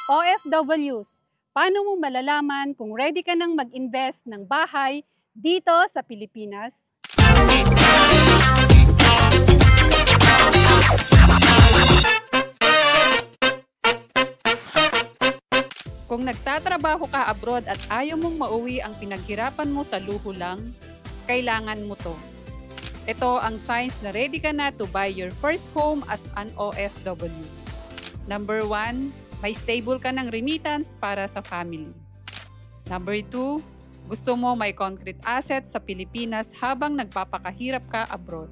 OFWs, paano mo malalaman kung ready ka nang mag-invest ng bahay dito sa Pilipinas? Kung nagtatrabaho ka abroad at ayaw mong mauwi ang pinaghirapan mo sa luho lang, kailangan mo to. Ito ang signs na ready ka na to buy your first home as an OFW. Number 1, may stable ka ng remittance para sa family. Number 2, gusto mo may concrete assets sa Pilipinas habang nagpapakahirap ka abroad.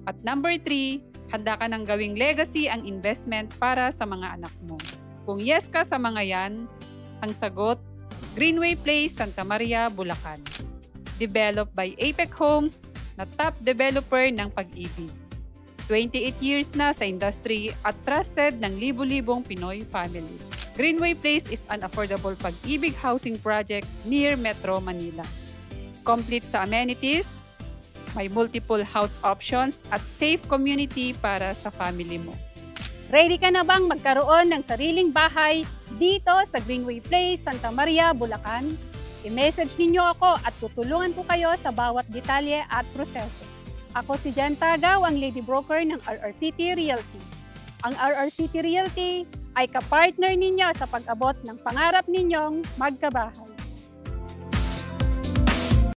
At number 3, handa ka nang gawing legacy ang investment para sa mga anak mo. Kung yes ka sa mga yan, ang sagot, Greenway Place, Santa Maria, Bulacan. Developed by Apex Homes, na top developer ng Pag-ibig. 28 years na sa industry at trusted ng libu-libong Pinoy families. Greenway Place is an affordable Pag-ibig housing project near Metro Manila. Complete sa amenities, may multiple house options at safe community para sa family mo. Ready ka na bang magkaroon ng sariling bahay dito sa Greenway Place, Santa Maria, Bulacan? I-message ninyo ako at tutulungan ko kayo sa bawat detalye at proseso. Ako si Jen Tagaw, ang Lady Broker ng RRCT Realty. Ang RRCT Realty ay kapartner ninyo sa pag-abot ng pangarap ninyong magkabahay.